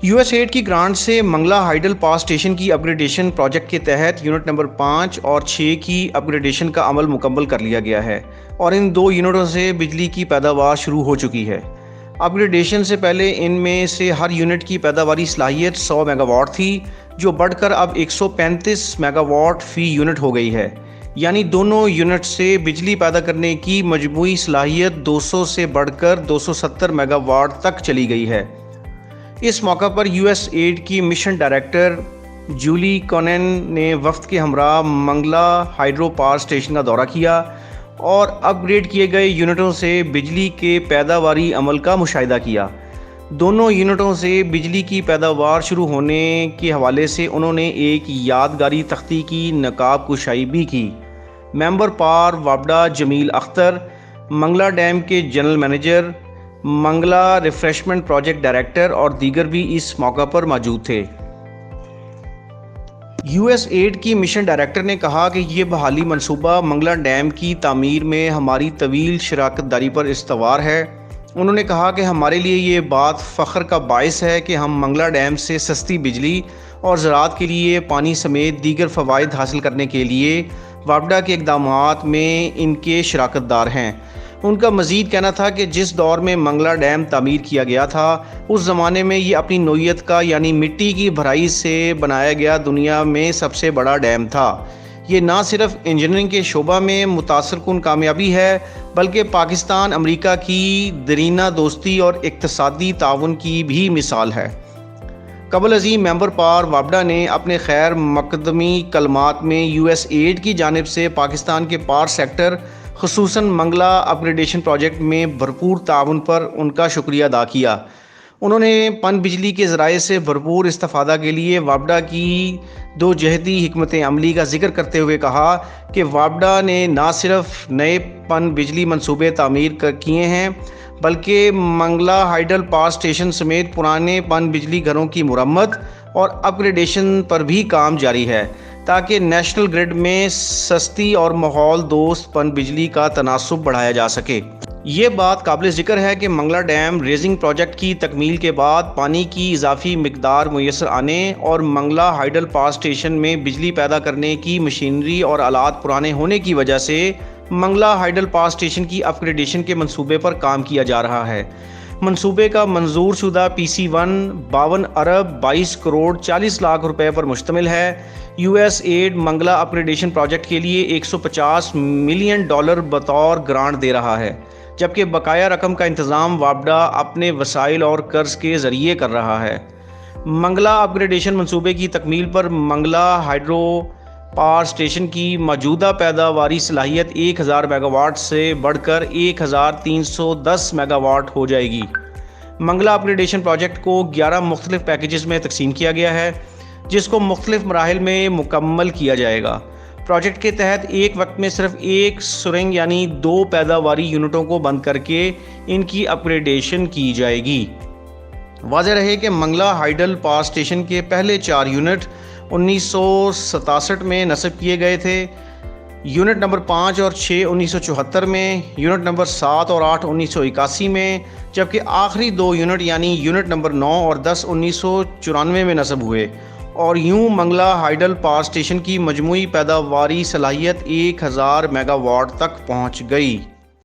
U S add کی grant سے Mangla hydel power station کی اپ گریڈیشن پروجیکٹ کے تحت یونٹ نمبر 5 اور 6 کی اپ گریڈیشن کا عمل مکمل کر لیا گیا ہے اور ان دو یونٹوں سے بجلی کی پیداوار شروع ہو چکی ہے۔ اپ گریڈیشن سے پہلے ان میں سے ہر یونٹ کی پیداواری صلاحیت 100 میگا واٹ تھی، جو بڑھ کر اب 135 میگا واٹ فی یونٹ ہو گئی ہے، یعنی دونوں یونٹ سے بجلی پیدا کرنے کی مجموعی صلاحیت 200 سے بڑھ کر 270 میگا واٹ تک چلی گئی ہے۔ اس موقع پر یو ایس ایڈ کی مشن ڈائریکٹر جولی کونن نے وفد کے ہمراہ منگلا ہائیڈرو پاور اسٹیشن کا دورہ کیا اور اپ گریڈ کیے گئے یونٹوں سے بجلی کے پیداواری عمل کا مشاہدہ کیا۔ دونوں یونٹوں سے بجلی کی پیداوار شروع ہونے کے حوالے سے انہوں نے ایک یادگاری تختی کی نقاب کشائی بھی کی۔ ممبر پاور وابڈا جمیل اختر، منگلا ڈیم کے general manager, Mangla refreshment project director اور دیگر بھی اس موقع پر موجود تھے۔ یو ایس ایڈ کی مشن ڈائریکٹر نے کہا کہ یہ بحالی منصوبہ منگلا ڈیم کی تعمیر میں ہماری طویل شراکت داری پر استوار ہے۔ انہوں نے کہا کہ ہمارے لیے یہ بات فخر کا باعث ہے کہ ہم منگلا ڈیم سے سستی بجلی اور زراعت کے لیے پانی سمیت دیگر فوائد حاصل کرنے کے لیے وابڈا کے اقدامات میں ان کے شراکت دار ہیں۔ ان کا مزید کہنا تھا کہ جس دور میں منگلا ڈیم تعمیر کیا گیا تھا، اس زمانے میں یہ اپنی نوعیت کا یعنی مٹی کی بھرائی سے بنایا گیا دنیا میں سب سے بڑا ڈیم تھا۔ یہ نہ صرف انجینئرنگ کے شعبہ میں متاثر کن کامیابی ہے، بلکہ پاکستان امریکہ کی دیرینہ دوستی اور اقتصادی تعاون کی بھی مثال ہے۔ قبل ازیں ممبر پاور وابڈا نے اپنے خیر مقدمی کلمات میں یو ایس ایڈ کی جانب سے پاکستان کے پاور سیکٹر خصوصاً منگلا اپ گریڈیشن پروجیکٹ میں بھرپور تعاون پر ان کا شکریہ ادا کیا۔ انہوں نے پن بجلی کے ذرائع سے بھرپور استفادہ کے لیے وابڈا کی دو جہتی حکمت عملی کا ذکر کرتے ہوئے کہا کہ وابڈا نے نہ صرف نئے پن بجلی منصوبے تعمیر کیے ہیں، بلکہ منگلا ہائیڈل پاور اسٹیشن سمیت پرانے پن بجلی گھروں کی مرمت اور اپ گریڈیشن پر بھی کام جاری ہے، تاکہ نیشنل گرڈ میں سستی اور ماحول دوست پن بجلی کا تناسب بڑھایا جا سکے۔ یہ بات قابل ذکر ہے کہ منگلا ڈیم ریزنگ پروجیکٹ کی تکمیل کے بعد پانی کی اضافی مقدار میسر آنے اور منگلا ہائیڈل پاور اسٹیشن میں بجلی پیدا کرنے کی مشینری اور آلات پرانے ہونے کی وجہ سے منگلا ہائیڈل پاور اسٹیشن کی اپ گریڈیشن کے منصوبے پر کام کیا جا رہا ہے۔ منصوبے کا منظور شدہ PC1 52 ارب 22 کروڑ 40 لاکھ روپے پر مشتمل ہے۔ یو ایس ایڈ منگلا اپ گریڈیشن پروجیکٹ کے لیے $150 ملین بطور گرانٹ دے رہا ہے، جبکہ بقایا رقم کا انتظام وابڈا اپنے وسائل اور قرض کے ذریعے کر رہا ہے۔ منگلا اپ گریڈیشن منصوبے کی تکمیل پر منگلا ہائیڈرو پاور اسٹیشن کی موجودہ پیداواری صلاحیت 1000 میگا واٹ سے بڑھ کر 1310 میگا واٹ ہو جائے گی۔ منگلا اپ گریڈیشن پروجیکٹ کو 11 مختلف پیکیجز میں تقسیم کیا گیا ہے، جس کو مختلف مراحل میں مکمل کیا جائے گا۔ پروجیکٹ کے تحت ایک وقت میں صرف ایک سرنگ یعنی 2 پیداواری یونٹوں کو بند کر کے ان کی اپ گریڈیشن کی جائے گی۔ واضح رہے کہ منگلا ہائیڈل پاور اسٹیشن کے پہلے 4 یونٹ 1967 میں نصب کیے گئے تھے، یونٹ نمبر 5 اور 6 1974 میں، یونٹ نمبر 7 اور 8 1981 میں، جبکہ آخری 2 یونٹ یعنی یونٹ نمبر 9 اور 10 1994 میں نصب ہوئے، اور یوں منگلا ہائیڈل پاور اسٹیشن کی مجموعی پیداواری صلاحیت 1000 میگا واٹ تک پہنچ گئی۔